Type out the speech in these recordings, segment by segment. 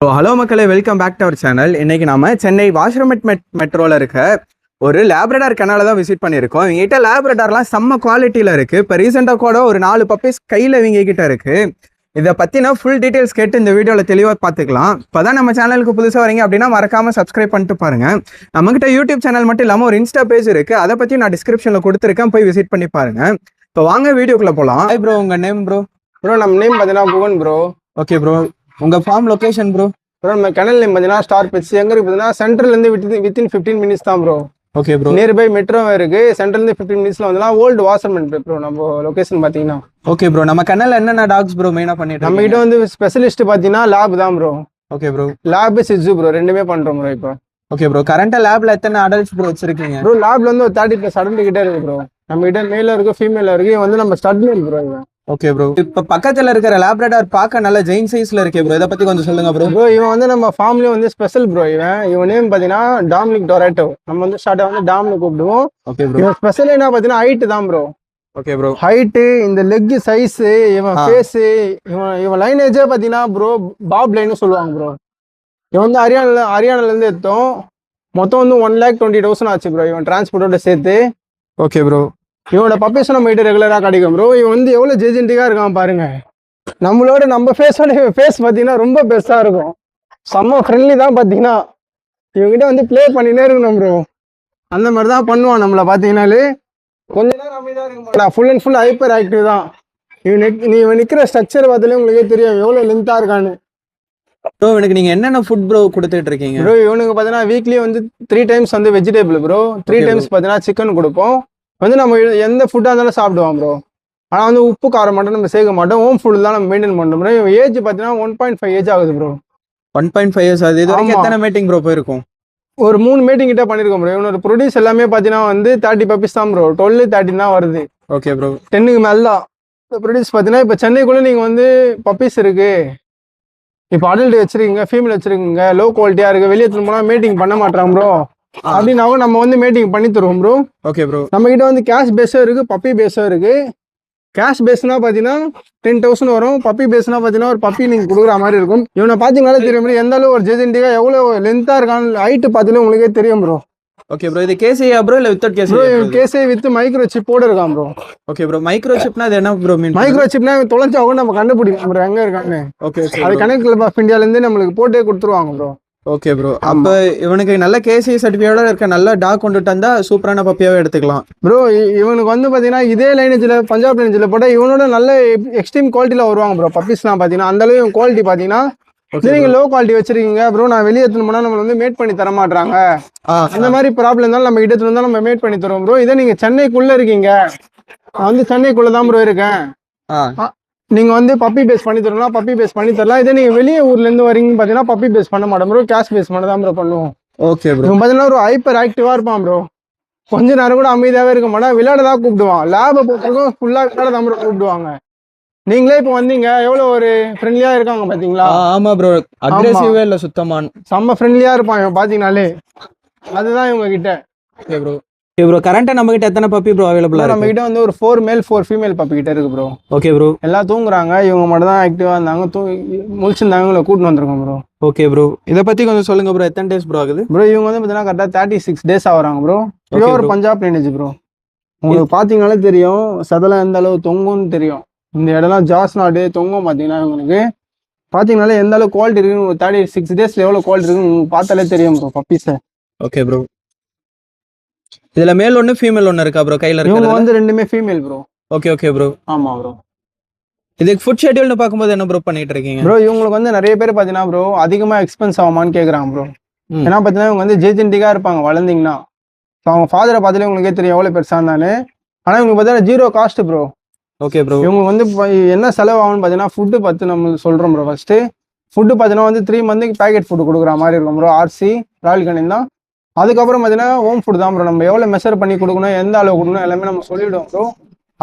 Hello மக்களே, welcome back to our channel. இன்னைக்கு நம்ம சென்னை வாஷ்ரமெட் மெட்ரோவில் இருக்க ஒரு லேப்ரடார் கெனால தான் விசிட் பண்ணியிருக்கோம். இவங்ககிட்ட லேப்ரடார்லாம் செம்ம குவாலிட்டியில் இருக்குது. இப்போ ரீசெண்டாக கூட ஒரு 4 பப்பீஸ் கையில் இவங்க கிட்ட இருக்குது. இதை பற்றின ஃபுல் டீட்டெயில்ஸ் கேட்டு இந்த வீடியோவில் தெளிவாக பார்த்துக்கலாம். இப்போ தான் நம்ம சேனலுக்கு புதுசாக வரீங்க அப்படின்னா மறக்காமல் சப்ஸ்கிரைப் பண்ணிட்டு பாருங்கள். நம்மகிட்ட யூடியூப் சேனல் மட்டும் இல்லாமல் ஒரு இன்ஸ்டா பேஜ் இருக்குது. அதை பற்றி நான் டிஸ்கிரிப்ஷனில் கொடுத்துருக்கேன், போய் விசிட் பண்ணி பாருங்கள். இப்போ வாங்க வீடியோக்குள்ளே போகலாம். ஹாய் ப்ரோ, உங்கள் நேம் ப்ரோ? நம்ம நேம் பார்த்தீங்கன்னா புவன் ப்ரோ. ஓகே ப்ரோ, உங்கள் ஃபார்ம் லொக்கேஷன் ப்ரோ? நம்ம கனல் நேம் பார்த்தீங்கன்னா ஸ்டார் பெட்ஸ். எங்க இருக்கு பார்த்தீங்கன்னா சென்ட்ரல்லேருந்து வித்தின் 15 மினிட்ஸ் தான் bro. Okay bro. Nearby metro இருக்கு. சென்ட்ரல்லேருந்து 15 மினிட்ஸ்ல வந்து ஓல்டு வாஷர்மென்ட் ப்ரோ நம்ம லொகேஷன் பார்த்தீங்கன்னா. ஓகே ப்ரோ, நம்ம கனல்ல என்னென்ன டாக்ஸ் ப்ரோ மெயினா பண்ணிட்டு நம்ம கிட்ட வந்து ஸ்பெஷலிஸ்ட் பார்த்தீங்கன்னா லேப் தான் bro. Okay bro. Lab Shih Tzu bro, ரெண்டுமே பண்றோம் ப்ரோ இப்போ. ஓகே ப்ரோ, கரண்டா லேப்ல எத்தனை அடல்ட்ஸ் ப்ரோ வச்சிருக்கீங்க? ப்ரோ லேப்ல வந்து ஒரு 30+ அடல்ட் கிட்ட இருக்கு ப்ரோ. நம்ம கிட்ட மேல இருக்கு, ஃபீமேல இருக்கு. வந்து நம்ம ஸ்டட் மேல் ப்ரோ. ஓகே ப்ரோ, இப்போ பக்கத்துல இருக்கிற லேப்ரடார் பார்க்க நல்ல ஜெயின் சைஸ்ல இருக்கே ப்ரோ, இதை பத்தி கொஞ்சம் சொல்லுங்க ப்ரோ. ப்ரோ இவன் வந்து நம்ம ஃபார்ம்லயே வந்து ஸ்பெஷல் ப்ரோ. இவன் நேம் பார்த்தீங்கன்னா டாமினிக் டொராட்டோ. நம்ம வந்து ஸ்டார்டா வந்து டாம்னு கூப்பிடுவோம். Okay bro. இவன் ஸ்பெஷல் என்ன பார்த்தீங்கன்னா ஹைட் தான் ப்ரோ. Okay bro. ஹைட்டு, இந்த லெக் சைஸ், இவன் ஃபேஸ், இவன் லைனேஜே பார்த்தீங்கன்னா ப்ரோ பாப் லைன்னு சொல்லுவாங்க ப்ரோ. இவன் வந்து ஹரியானாலேருந்து எடுத்தோம். மொத்தம் வந்து 1,20,000 ஆச்சு ப்ரோ இவன் டிரான்ஸ்போர்ட்டோட சேர்த்து. Okay bro. இவனோட பப்பேஸ் நம்ம கிட்ட ரெகுலராக கிடைக்கும் ப்ரோ. இவன் வந்து எவ்வளோ ஜெஜென்டிக்காக இருக்கான் பாருங்க. நம்ம ஃபேஸோட ஃபேஸ் பார்த்தீங்கன்னா ரொம்ப பெஸ்ட்டாக இருக்கும். செம்ம ஃப்ரெண்ட்லி தான் பார்த்தீங்கன்னா. இவங்ககிட்ட வந்து ப்ளே பண்ணினே இருக்கணும் ப்ரோ. அந்த மாதிரி தான் பண்ணுவான் நம்மளை பார்த்தீங்கன்னாலே. கொஞ்ச நேரம் அமைதியாக இருக்க மாட்டான். Full and full hyper active தான். இவன் நிற்கிற ஸ்ட்ரக்சர் பார்த்தாலே உங்களுக்கே தெரியும் எவ்வளோ லென்த்தாக இருக்கான்னு. ப்ரோ எனக்கு நீங்கள் என்னென்ன ஃபுட் ப்ரோ கொடுத்துட்டு இருக்கீங்க? ப்ரோ இவனுக்கு பார்த்தீங்கன்னா வீக்லி வந்து 3 டைம்ஸ் வந்து வெஜிடபிள் ப்ரோ. 3 டைம்ஸ் பார்த்தீங்கன்னா சிக்கன் கொடுப்போம். வந்து நம்ம எந்த ஃபுட்டாக இருந்தாலும் சாப்பிடுவோம் ப்ரோ. ஆனால் வந்து உப்பு காரம் மட்டும் நம்ம சேர்க்க மாட்டோம். ஹோம் ஃபுட் தான் நம்ம மெயின்டைன் பண்ணுறோம் ப்ரோ. ஏஜ் பார்த்தீங்கன்னா 1.5 ஏஜ் ஆகுது ப்ரோ. 1.5 இயர்ஸ் ஆகுது. இது வரைக்கும் எத்தனை மீட்டிங் ப்ரோ போயிருக்கும்? ஒரு 3 மீட்டிங் கிட்ட பண்ணியிருக்கோம் ப்ரோ. இவனோட ப்ரொடியூஸ் எல்லாமே பார்த்தீங்கன்னா வந்து 30 பப்பீஸ் தான் ப்ரோ. 12, 13 தான் வருது. Okay bro. 10க்கு மேலே தான் ப்ரொடியூஸ் பார்த்தீங்கன்னா. இப்போ சென்னைக்குள்ளே நீங்கள் வந்து பப்பீஸ் இருக்கு, இப்போ அடல்ட் வச்சிருக்கீங்க, ஃபீமேல் வச்சிருக்கீங்க, லோ குவாலிட்டியாக இருக்குது, வெளியே போனால் மீட்டிங் பண்ண மாட்டாங்க ப்ரோ அப்படின்னாவும் நம்ம வந்து மீட்டிங் பண்ணி தருவோம் ப்ரோ. Okay bro. நம்ம கிட்ட வந்து கேஷ் பேஸும் இருக்கு, பப்பி பேஸும் இருக்கு. கேஷ் பேஸ்னா பார்த்தீங்கன்னா 10,000 வரும். பப்பி பேஸ்னா பார்த்தீங்கன்னா ஒரு பப்பி நீங்கள் கொடுக்குற மாதிரி இருக்கும். இவனை பார்த்தீங்கன்னாலே தெரியும் எந்த அளவு ஒரு ஜெஜென்டிக்கா எவ்வளோ லென்த்தாக இருக்கான்னு ஹைட்டு பார்த்தாலே உங்களுக்கே தெரியும் ப்ரோ. ஓகே ப்ரோ, இது கேசியா ப்ரோ இல்லை வித்தவுட் கேசி? கேசே வித் மைக்ரோ சிப்போட இருக்கான் ப்ரோ. ஓகே ப்ரோ, மைக்ரோ சிப்னா அது என்ன ப்ரோ மீன்? மைக்ரோ சிப்னா தொலைஞ்சா கூட நம்ம கண்டுபிடிக்கும் ப்ரோ எங்கே இருக்காங்க. ஓகே, அது கனெக்ட் கிளப் ஆஃப் இந்தியாவிலேருந்து நம்மளுக்கு போட்டே கொடுத்துருவாங்க ப்ரோ. ஓகே ப்ரோ, அப்போ இவனுக்கு நல்ல கேசி சர்டிஃபிகேட்டோட இருக்க நல்ல டாக் கொண்டுட்டு வந்தா சூப்பரான பப்பியாவே எடுத்துக்கலாம் ப்ரோ. இவனுக்கு வந்து பார்த்தீங்கன்னா இதே லைனேஜில் பஞ்சாப் லைனேஜில் போட்டால் இவனோட நல்ல எக்ஸ்ட்ரீம் குவாலிட்டியில் வருவாங்க ப்ரோ. பப்பீஸ்லாம் பார்த்தீங்கன்னா அந்த அளவு குவாலிட்டி பார்த்தீங்கன்னா. நீங்கள் லோ குவாலிட்டி வச்சிருக்கீங்க ப்ரோ, நான் வெளியே எடுத்துன்னு போனால் நம்ம வந்து மேட் பண்ணி தர மாட்டாங்க. அந்த மாதிரி ப்ராப்ளம் இருந்தாலும் நம்ம கிட்ட இருந்தாலும் நம்ம மேட் பண்ணி தருவோம் ப்ரோ. இதே நீங்கள் சென்னைக்குள்ளே இருக்கீங்க, நான் வந்து சென்னைக்குள்ளே தான் ப்ரோ இருக்கேன், நீங்க வந்து பப்பி பேஸ் பண்ணி தரலாம், பப்பி பேஸ் பண்ணி தரலாம். இதே நீங்க வெளியே ஊர்ல இருந்து வரீங்கன்னு பாத்தீங்கன்னா பப்பி பேஸ் பண்ண மாட்டோம் ப்ரோ, கேஷ் பேஸ் பண்ண தான் ப்ரோ பண்ணுவோம். Okay bro. பாத்தீங்கன்னா ஒரு ஹைப்பர் ஆக்டிவா இருப்பான் ப்ரோ. கொஞ்ச நேரம் கூட அமைதியாவே இருக்க மாட்டான், விளையாட தான் கூப்பிடுவான். லேபை பொறுத்தவரைக்கும் ஃபுல்லா விளையாட தான் ப்ரோ கூப்பிடுவாங்க. நீங்களே இப்போ வந்தீங்க எவ்வளவு ஒரு ஃப்ரெண்ட்லியா இருக்காங்க பாத்தீங்களா? ஆமா ப்ரோ, அக்ரெசிவா இல்ல, சுத்தமா செம்ம ஃப்ரெண்ட்லியா இருப்பான் இவன் பாத்தீங்கனாலே. அதுதான் இவங்க கிட்ட. Okay bro. ப்ரோ கரண்டா நம்ம கிட்ட எத்தனை பப்பி ப்ரோ அவைலபிளா இருக்கு? நம்ம கிட்ட வந்து ஒரு 4 மேல் 4 ஃபீமேல் பப்பி கிட்ட இருக்கு ப்ரோ. Okay bro. எல்லாம் தூங்குறாங்க, இவங்க மட்டும் தான் ஆக்டிவா இருந்தாங்க. முழிச்சிருந்தாங்க, இவங்களை கூட்டிட்டு வந்திருக்கோம் ப்ரோ. ஓகே ப்ரோ, இதை பத்தி கொஞ்சம் சொல்லுங்க ப்ரோ. எத்தனை டேஸ் ப்ரோ ஆகுது ப்ரோ? இவங்க வந்து பார்த்தீங்கன்னா கரெக்டாக 36 டேஸ் ஆகுறாங்க bro. Pure Punjab lineage bro. உங்களுக்கு பார்த்தீங்கன்னாலே தெரியும் சதெல்லாம் எந்த அளவு தொங்கும்னு தெரியும். இந்த இடம்லாம் ஜாஸ் நாடு தொங்கும் பார்த்தீங்கன்னா. இவங்களுக்கு பார்த்தீங்கன்னாலே எந்த அளவு குவாலிட்டி இருக்குன்னு 36 டேஸ்ல எவ்வளோ குவாலிட்டி இருக்குன்னு உங்களுக்கு பார்த்தாலே தெரியும் ப்ரோ பப்பீஸை. Okay bro. இதுல மேல் ஒன்று ஃபீமேல் ஒன்று இருக்கா ப்ரோ கையில்? இவங்க வந்து ரெண்டுமே female bro. Okay okay bro. ஆமா ப்ரோ. இதுக்கு ஃபுட் ஷெட்யூல்னு பார்க்கும்போது என்ன ப்ரோ பண்ணிட்டு இருக்கீங்க ப்ரோ? இவங்களுக்கு வந்து நிறைய பேர் பார்த்தீங்கன்னா ப்ரோ அதிகமாக எக்ஸ்பென்ஸ் ஆகுமான்னு கேட்குறாங்க ப்ரோ. ஏன்னா பார்த்தீங்கன்னா இவங்க வந்து ஜெஜென்டிக்காக இருப்பாங்க வளர்ந்தீங்கன்னா. ஸோ அவங்க ஃபாதரை பார்த்தாலே உங்களுக்கே தெரியும் எவ்வளோ பெருசாக இருந்தானு. ஆனால் இவங்களுக்கு பார்த்தீங்கன்னா 0 காஸ்ட் ப்ரோ. Okay bro. இவங்க வந்து என்ன செலவு ஆகும்னு பார்த்தீங்கன்னா ஃபுட்டு பார்த்து நம்ம சொல்கிறோம் ப்ரோ. ஃபர்ஸ்ட்டு ஃபுட்டு பார்த்தீங்கன்னா வந்து 3 மந்த்துக்கு பேக்கெட் ஃபுட்டு கொடுக்குற மாதிரி இருக்கும் ப்ரோ. ஆர்சி ராயல் கனின் தான். அதுக்கப்புறம் பார்த்தீங்கன்னா ஹோம் ஃபுட் தான் ப்ரோ. நம்ம எவ்வளோ மெஷர் பண்ணி கொடுக்கணும், எந்த அளவு கொடுக்கணும் எல்லாமே நம்ம சொல்லிவிடுவோம் ப்ரோ.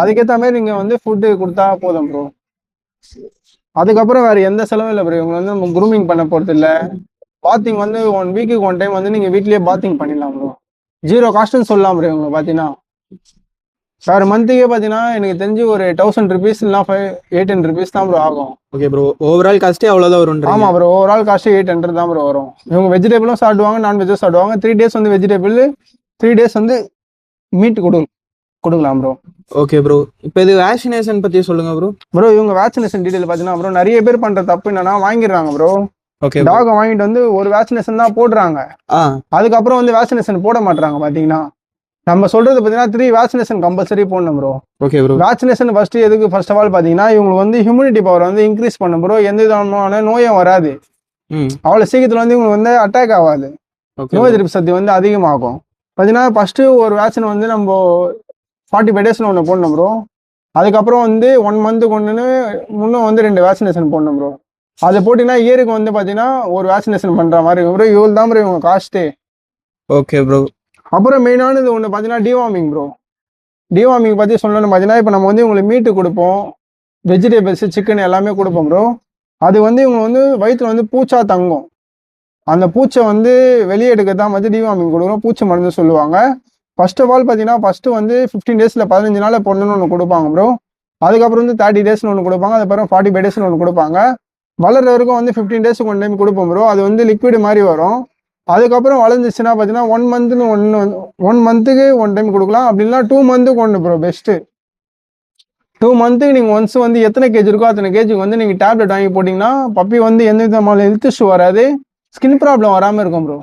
அதுக்கேற்ற மாதிரி நீங்கள் வந்து ஃபுட்டு கொடுத்தா போதும் ப்ரோ. அதுக்கப்புறம் வேறு எந்த செலவும் இல்லை ப்ரோ. இவங்க வந்து நம்ம குரூமிங் பண்ண போகிறது இல்லை. பாத்திங் வந்து 1 வீக்குக்கு 1 டைம் வந்து நீங்கள் வீட்லேயே பாத்திங் பண்ணிடலாம் ப்ரோ. 0 காஸ்ட்னு சொல்லலாம் ப்ரோ. இவங்க பார்த்தீங்கன்னா வேறு மந்த்துக்கே பார்த்தீங்கன்னா எனக்கு தெரிஞ்சு ஒரு 1000 ருபீஸ் இல்லைனா 800 ருபீஸ் தான் ப்ரோ ஆகும். ஓகே ப்ரோ, ஓவரால் காஸ்ட்டே அவ்வளோதான் வரும். ஆமாம் ப்ரோ, ஓவரால் காஸ்ட்டு 800 தான் ப்ரோ வரும். இவங்க வெஜிடபிளும் சாப்பிடுவாங்க, நான்வெஜ்ஜும் சாப்பிடுவாங்க. 3 days வந்து வெஜிடபிள், 3 days வந்து மீட் கொடுக்கலாம் ப்ரோ. ஓகே ப்ரோ, இப்போ இது வேக்சினேஷன் பற்றி சொல்லுங்க ப்ரோ. ப்ரோ இவங்க வேக்சினேஷன் டீட்டெயில் பார்த்தீங்கன்னா ப்ரோ நிறைய பேர் பண்ணுற தப்பு என்னன்னா வாங்கிடுறாங்க ப்ரோ. ஓகே, டாகை வாங்கிட்டு வந்து ஒரு வேக்சினேஷன் தான் போடுறாங்க, அதுக்கப்புறம் வந்து வேக்சினேஷன் போட மாட்டாங்க. பார்த்தீங்கன்னா நம்ம சொல்றது பார்த்தீங்கன்னா 3 வேக்சினேஷன் கம்பல்சரி போடணும் bro. Okay bro, vaccination first எதுக்கு, ஃபர்ஸ்ட் ஆஃப் ஆல் பார்த்தீங்கன்னா இவங்களுக்கு வந்து ஹியூமினிட்டி பவர் வந்து இன்க்ரீஸ் பண்ணும் ப்ரோ. எந்த விதமான நோயும் வராது, அவ்வளோ சீக்கிரத்தில் வந்து இவங்களுக்கு வந்து அட்டாக் ஆகாது, நோய் எதிர்ப்பு சக்தி வந்து அதிகமாகும். பார்த்தீங்கன்னா ஃபர்ஸ்ட் ஒரு வேக்சின் வந்து நம்ம 45 days ஒன்று போடணும் ப்ரோ. அதுக்கப்புறம் வந்து 1 month ஒன்று முன்னும் வந்து 2 வேக்சினேஷன் போடணும் ப்ரோ. அதை போட்டிங்கன்னா இயருக்கு வந்து பார்த்தீங்கன்னா ஒரு வேக்சினேஷன் பண்ணுற மாதிரி இருக்கும் ப்ரோ. இவ்வளோ தான் ப்ரோ இவங்க காஸ்ட்டு. ஓகே ப்ரோ, அப்புறம் மெயினானது ஒன்று பார்த்தீங்கன்னா டிவார்மிங் ப்ரோ. டிவார்மிங் பற்றி சொல்லணும்னு பார்த்தீங்கன்னா இப்போ நம்ம வந்து உங்களுக்கு மீட்டு கொடுப்போம், வெஜிடபிள்ஸ், சிக்கன் எல்லாமே கொடுப்போம் ப்ரோ. அது வந்து இவங்க வந்து வயிற்றுல வந்து பூச்சா தங்கும். அந்த பூச்சை வந்து வெளியே எடுக்க தான் வந்து டிவார்மிங் கொடுக்குறோம், பூச்சி மருந்து சொல்லுவாங்க. ஃபர்ஸ்ட் ஆஃப் ஆல் பார்த்தீங்கன்னா ஃபர்ஸ்ட் வந்து 15 days 15 நாள் பொண்ணுன்னு ஒன்று கொடுப்பாங்க ப்ரோ. அதுக்கப்புறம் வந்து 30 days ஒன்று கொடுப்பாங்க, அதுக்கப்புறம் 45 days ஒன்று கொடுப்பாங்க. வளர்ற வரைக்கும் வந்து 15 days ஒன் டைம் கொடுப்போம் ப்ரோ. அது வந்து லிக்விட் மாதிரி வரும். அதுக்கப்புறம் வளர்ந்துச்சுன்னா பார்த்தீங்கன்னா 1 monthக்கு ஒன் டைம் கொடுக்கலாம், அப்படின்னா 2 monthக்கு ஒன்று ப்ரோ பெஸ்ட்டு. 2 monthக்கு நீங்கள் ஒன்ஸ் வந்து எத்தனை கேஜி இருக்கோ அத்தனை கேஜிக்கு வந்து நீங்கள் டேப்லெட் வாங்கி போட்டிங்கன்னா பப்பி வந்து எந்த விதமான ஹெல்த் இஷ்யூ வராது, ஸ்கின் ப்ராப்ளம் வராமல் இருக்கும் ப்ரோ.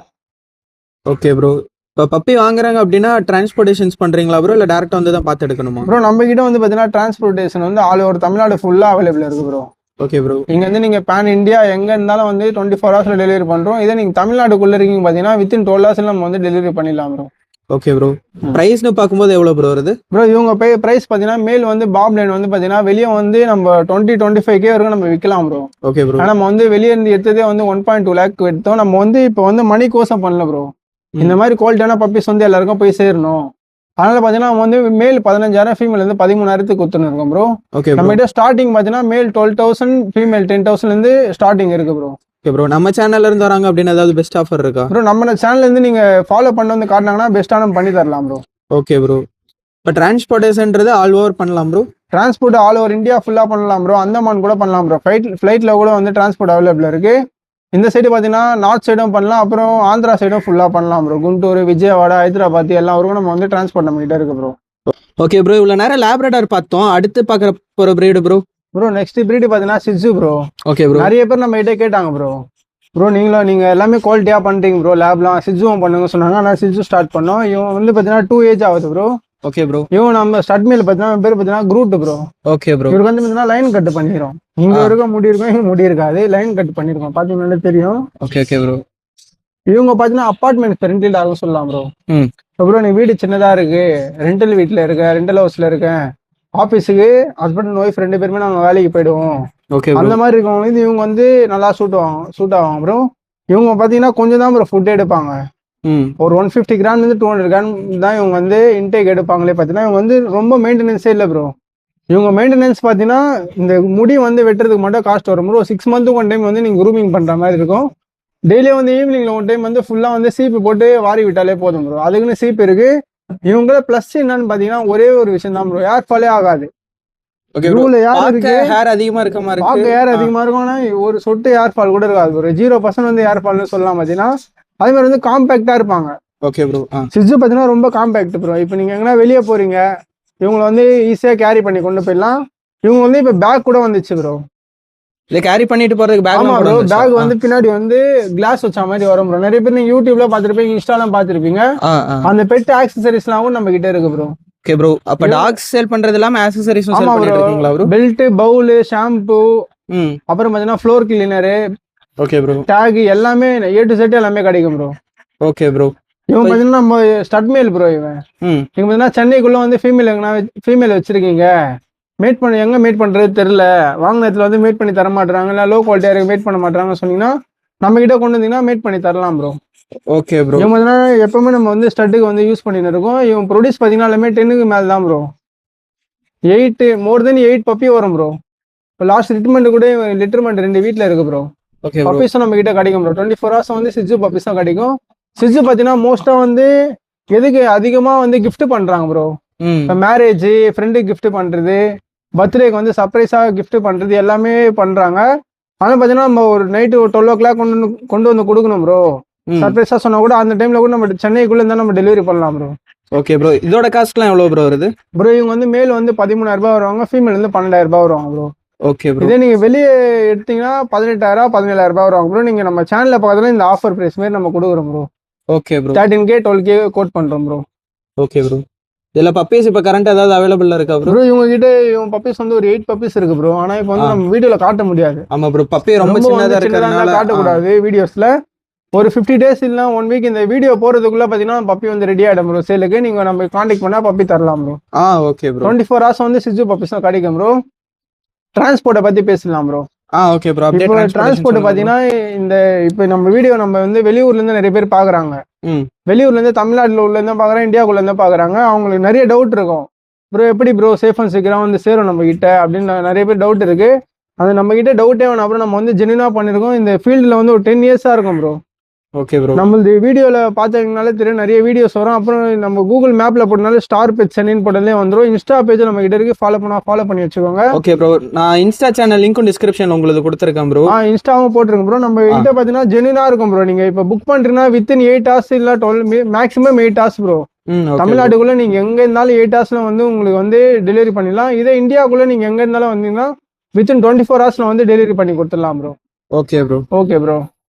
ஓகே ப்ரோ, இப்போ பப்பி வாங்குறாங்க அப்படின்னா டிரான்ஸ்போர்ட்டேஷன்ஸ் பண்ணுறீங்களா ப்ரோ, இல்லை டேரெக்டாக வந்து தான் பார்த்து எடுக்கணுமா ப்ரோ? நம்ம கிட்ட வந்து பார்த்தீங்கன்னா டிரான்ஸ்போர்ட்டேஷன் வந்து ஆல் ஓவர் தமிழ்நாடு ஃபுல்லாக அவைலபிள் இருக்குது ப்ரோ. ஓகே ப்ரோ, இங்கே வந்து நீங்கள் பேன் இந்தியா எங்கே இருந்தாலும் வந்து 24 hours டெலிவரி பண்ணுறோம். இதே நீங்கள் தமிழ்நாடுக்குள்ளே இருக்கீங்க பார்த்தீங்கன்னா வித்தின் 12 hours நம்ம வந்து டெலிவரி பண்ணிடலாம் ப்ரோ. ஓகே ப்ரோ, ப்ரைஸ்னு பார்க்கும்போது எவ்வளோ ப்ரோ வருது ப்ரோ? இவங்க ப்ரைஸ் பார்த்தீங்கன்னா மேல் வந்து பாப் லைன் வந்து பார்த்தீங்கன்னா வெளியே வந்து நம்ம 20-25K வரைக்கும் நம்ம விற்கலாம் ப்ரோ. ஓகே ப்ரோ, நம்ம வந்து வெளியே இருந்து எடுத்ததே வந்து 1.2 lakh எடுத்தோம். நம்ம வந்து இப்போ வந்து மணி கோசம் பண்ணல ப்ரோ. இந்த மாதிரி குவாலிட்டியான பப்பீஸ் வந்து எல்லாருக்கும் போய் சேரணும். அதனால பார்த்தீங்கன்னா நம்ம வந்து மேல் 15,000, ஃபீமேல் வந்து 13,000 கொடுத்துருக்கோம் ப்ரோ. ஓகே, நம்ம கிட்ட ஸ்டார்டிங் பார்த்தீங்கன்னா மேல் 12,000, ஃபீமேல் 10,000 ஸ்டார்டிங் இருக்கு ப்ரோ. ஓகே ப்ரோ, நம்ம சேனல்ல இருந்து வராங்க அப்படின்னு ஏதாவது பெஸ்ட் ஆஃபர் இருக்கா ப்ரோ? நம்ம சேனல்ல இருந்து நீங்க ஃபாலோ பண்ண வந்து காட்டினாங்கன்னா பெஸ்ட்டான பண்ணி தரலாம் ப்ரோ. ஓகே ப்ரோ, இப்போ டிரான்ஸ்போர்ட்டேஷன்றது ஆல் ஓவர் பண்ணலாம் bro? Transport all over India ஃபுல்லாக பண்ணலாம் ப்ரோ. அந்தமான் கூட பண்ணலாம் ப்ரோ. ஃப்ளைட்டில் கூட வந்து டிரான்ஸ்போர்ட் அவைலபிள் இருக்கு. இந்த சைடு பார்த்தீங்கன்னா நார்த் சைடும் பண்ணலாம், அப்புறம் ஆந்திரா சைடும் ஃபுல்லாக பண்ணலாம் ப்ரோ. குண்டூர், விஜயவாடா, ஹைதராபாத் எல்லா ஊருக்கும் நம்ம வந்து டிரான்ஸ்போர்ட் நம்ம கிட்ட இருக்கு ப்ரோ. ஓகே ப்ரோ, இவ்வளோ நேரம் லேப்ரடார் பார்த்தோம். அடுத்து பார்க்குற போகிற பிரீடு ப்ரோ நெக்ஸ்ட் பிரீடு பார்த்தீங்கன்னா சிட்சு ப்ரோ. ஓகே ப்ரோ, நிறைய பேர் நம்ம கிட்ட கேட்டாங்க ப்ரோ நீங்கள் எல்லாமே குவாலிட்டியாக பண்ணுறீங்க ப்ரோ, லேப்லாம் சிட்சுவும் பண்ணுங்க சொன்னாங்க. ஆனால் சிட்சு ஸ்டார்ட் பண்ணோம். இவன் வந்து பார்த்தீங்கன்னா 2 age ஆகுது ப்ரோ. ஓகே ப்ரோ, இவன் நம்ம ஸ்டட் மேல் பார்த்தீங்கன்னா பேர் பார்த்தீங்கன்னா குரூட் ப்ரோ. ஓகே ப்ரோ, இவருக்கு வந்து பார்த்தீங்கன்னா லைன் கட் பண்ணிடுறோம். இங்க வரைக்கும் முடி இருக்கும், இங்க முடி இருக்காது, லைன் கட் பண்ணிருக்கோம். பார்த்தீங்கன்னா தெரியும். ஓகே ப்ரோ, இவங்க பார்த்தீங்கன்னா அப்பார்ட்மெண்ட் ரெண்டில் ஆகும் சொல்லலாம் ப்ரோ. ப்ரோ நீ வீடு சின்னதாக இருக்கு, ரெண்டல் வீட்டில் இருக்கேன், ரெண்டல் ஹவுஸில் இருக்கேன், ஆஃபீஸுக்கு ஹஸ்பண்ட் அண்ட் ஒய்ஃப் 2 பேருமே நாங்கள் வேலைக்கு போயிடுவோம், ஓகே அந்த மாதிரி இருக்கவங்க இது இவங்க வந்து நல்லா சூட் ஆகும் ப்ரோ. இவங்க பார்த்தீங்கன்னா கொஞ்சம் தான் ப்ரோ ஃபுட் எடுப்பாங்க. ஒரு 150 கிராம் 200 கிராம் தான் இவங்க வந்து இன்டேக் எடுப்பாங்களே. பார்த்தீங்கன்னா இவங்க வந்து ரொம்ப மெயின்டெனன்ஸே இல்லை ப்ரோ. இவங்க மெயின்டெனன்ஸ் பார்த்தீங்கன்னா இந்த முடி வந்து வெட்டுறதுக்கு மட்டும் காஸ்ட் வரும் ப்ரோ. 6 month ஒன் டைம் வந்து நீங்கள் க்ரூமிங் பண்ணுற மாதிரி இருக்கும். டெய்லியும் வந்து ஈவினிங்கில் ஒன் டைம் வந்து ஃபுல்லாக வந்து சீப்பு போட்டு வாரி விட்டாலே போதும் ப்ரோ. அதுக்குன்னு சீப்பு இருக்கு. இவங்கள ப்ளஸ் என்னன்னு பார்த்தீங்கன்னா ஒரே ஒரு விஷயம் தான் ப்ரோ, ஏர் ஃபாலே ஆகாது. ஹேர் அதிகமா இருக்க மாதிரி இருக்கு, ஏர் அதிகமா இருக்கும், ஒரு சொட்டு ஏர் ஃபால் கூட இருக்காது ப்ரோ. 0% வந்து ஏர் ஃபால்னு சொல்லலாம். பார்த்தீங்கன்னா அதே மாதிரி வந்து காம்பேக்டா இருப்பாங்க. ஓகே ப்ரோ, சிட்சு பார்த்தீங்கன்னா ரொம்ப காம்பேக்ட் ப்ரோ. இப்போ நீங்க எங்கன்னா வெளியே போறீங்க, இவங்களை வந்து ஈஸியா கேரி பண்ணி கொண்டு போயிடலாம். இவங்க வந்து இப்போ பேக் கூட வந்துச்சு ப்ரோ. இல்ல கேரி பண்ணிட்டு போறதுக்கு பேக். ஆமா ப்ரோ, பேக் வந்து பின்னாடி வந்து கிளாஸ் வச்ச மாதிரி வரும் ப்ரோ. நிறைய பேர் நீங்க யூடியூப்ல பாத்துருப்பீங்க, இன்ஸ்டாலாம் பாத்துருப்பீங்க. அந்த பெட் ஆக்சசரிஸ்லாம் கூட நம்ம கிட்ட இருக்கு ப்ரோ. ஓகே ப்ரோ, அப்ப டாக்ஸ் சேல் பண்றது இல்லாம ஆக்சசரிஸும் சேல் பண்ணிட்டு இருக்கீங்களா ப்ரோ? பெல்ட், பவுல், ஷாம்பு, அப்புறம் பார்த்தீங்கன்னா floor cleaner, okay bro, take எல்லாமே A to Z எல்லாமே கிடைக்கும் ப்ரோ. ஓகே ப்ரோ, இவன் பார்த்தீங்கன்னா நம்ம ஸ்டட் மேல் ப்ரோ. இவன் நீங்க பார்த்தீங்கன்னா சென்னைக்குள்ள வந்து ஃபீமேல் வச்சிருக்கீங்க, எங்க மீட் பண்றது தெரியல, வாங்கின இடத்துல வந்து மீட் பண்ணி தர மாட்டாங்க, இல்லை லோ குவாலிட்டியா மீட் பண்ண மாட்டாங்கன்னு சொன்னீங்கன்னா நம்ம கிட்ட கொண்டு வந்தீங்கன்னா மீட் பண்ணி தரலாம் ப்ரோ. ஓகே ப்ரோ, இவன் பார்த்தீங்கன்னா எப்பவுமே நம்ம வந்து ஸ்டட்டுக்கு வந்து யூஸ் பண்ணிட்டு இருக்கோம். இவன் ப்ரொடியூஸ் பார்த்தீங்கன்னா எல்லாமே 10க்கு மேல தான் ப்ரோ. 8 மோர் தென் 8 பப்பி வரும் ப்ரோ. இப்போ லாஸ்ட் லிட்டர்மெண்ட் கூட லிட்டர்மெண்ட் 2 வீட்டில் இருக்கு ப்ரோ. பப்பீஸும் நம்ம கிட்ட கிடைக்கும் ப்ரோ. 24 hours வந்து சிட்சு பப்பீஸும் கிடைக்கும். சிட்சு பார்த்தீங்கன்னா மோஸ்டா வந்து எதுக்கு அதிகமா வந்து கிஃப்ட் பண்றாங்க ப்ரோ. ம் இப்போ மேரேஜ் ஃப்ரெண்டுக்கு gift பண்றது, பர்த்டேக்கு வந்து சர்ப்ரைஸாக gift பண்றது எல்லாமே பண்றாங்க. ஆனால் பார்த்தீங்கன்னா நம்ம ஒரு நைட்டு ஒரு 12 o'clock கொண்டு வந்து கொடுக்கணும் ப்ரோ. ம் சர்ப்ரைஸாக சொன்னா கூட அந்த டைம்ல கூட நம்ம சென்னைக்குள்ள இருந்தால் நம்ம டெலிவரி பண்ணலாம் ப்ரோ. Okay bro. இதோட காஸ்ட்லாம் எவ்வளோ ப்ரோ வருது? ப்ரோ இவங்க வந்து மேல் வந்து 13,000 ரூபாய் வருவாங்க, ஃபீமேல் வந்து 12,000 ரூபாய் வருவாங்க ப்ரோ. Okay bro. இதே நீங்க வெளியே எடுத்தீங்கன்னா 18,000 17,000 ரூபாய் வருவாங்க ப்ரோ. நீங்க நம்ம சேனல்ல பார்க்கறதுல இந்த ஆஃபர் பிரைஸ் மாதிரி நம்ம கொடுக்குறோம் bro. Okay bro. 13K 12K quote பண்றோம் ப்ரோ. Okay bro. இதில் பப்பீஸ் இப்போ கரண்ட் ஏதாவது அவைலபிளாக இருக்கா ப்ரோ? ப்ரோ இவங்க கிட்ட இவங்க பப்பீஸ் வந்து ஒரு 8 பப்பீஸ் இருக்கு ப்ரோ. ஆனா இப்போ வந்து நம்ம வீடியோல காட்ட முடியாது. ஆமா ப்ரோ, பப்பி ரொம்ப ரொம்ப சின்னதாக வந்து சின்னதா இருக்கிறதுனால காட்டக்கூடாது வீடியோஸ்ல. ஒரு 50 days இல்லைனா 1 week இந்த வீடியோ போறதுக்குள்ள பாத்தீங்கன்னா பப்பி வந்து ரெடி ஆயிடும் ப்ரோ. சேலுக்கு நீங்க நம்ம கான்டாக்ட் பண்ணா பப்பி தரலாம் ப்ரோ. Okay bro. 24 hours வந்து சிஜு பப்பீஸ் தான் கிடைக்கும் ப்ரோ. டிரான்ஸ்போர்ட்டை பத்தி பேசலாம் ப்ரோ. Okay bro. இப்போ அப்டேட் டிரான்ஸ்போர்ட் பாத்தீங்கன்னா இந்த இப்போ நம்ம வீடியோ நம்ம வந்து வெளியூர்ல இருந்து நிறைய பேர் பாக்குறாங்க. ம் வெளியூர்ல இருந்து தமிழ்நாட்டுல உள்ள இருந்து பாக்குறாங்க, இந்தியாவுக்குள்ள இருந்து பாக்குறாங்க. அவங்களுக்கு நிறைய டவுட் இருக்கும். ப்ரோ எப்படி ப்ரோ சேஃப் அண்ட் செக்யூரா வந்து சேரும் நம்ம கிட்ட அப்படின்னு நிறைய பேர் டவுட் இருக்கு. அது நம்ம கிட்ட டவுட்டே வேணும். அப்புறம் நம்ம வந்து ஜென்யூனா பண்ணிருக்கோம். இந்த ஃபீல்டுல வந்து ஒரு 10 years இருக்கும் ப்ரோ. Okay bro. நம்மளது வீடியோல பார்த்தீங்கனாலே தெரியும், நிறைய வீடியோஸ் வரும். அப்புறம் நம்ம கூகுள் மேப்ல போட்டனால ஸ்டார் பெட் சென்னைன்னு போட்டாலே வந்துடும். இன்ஸ்டா பேஜ் நம்ம கிட்ட இருக்கு, ஃபாலோ பண்ணி வச்சுக்கோங்க. Okay bro. நான் இன்ஸ்டா சேனல் லிங்க்கும் டிஸ்கிரிப்ஷன்ல உங்களுக்கு கொடுத்துருக்கேன் ப்ரோ. இன்ஸ்டாவும் போட்டுருங்க ப்ரோ. நம்ம கிட்ட பார்த்தீங்கன்னா ஜென்யூனா இருக்கும் ப்ரோ. நீங்க இப்போ புக் பண்றீங்கன்னா வித்தின் 8 hours இல்ல 12 மேக்ஸிமம் 8 hours ப்ரோ. தமிழ்நாட்டுக்குள்ள நீங்க எங்க இருந்தாலும் 8 hours வந்து உங்களுக்கு வந்து டெலிவரி பண்ணிடலாம். இதே இந்தியாவுக்குள்ள நீங்க எங்க இருந்தாலும் வந்தீங்கன்னா வித்தின் 24 hours வந்து டெலிவரி பண்ணி கொடுத்துடலாம் bro. Okay bro. Okay bro.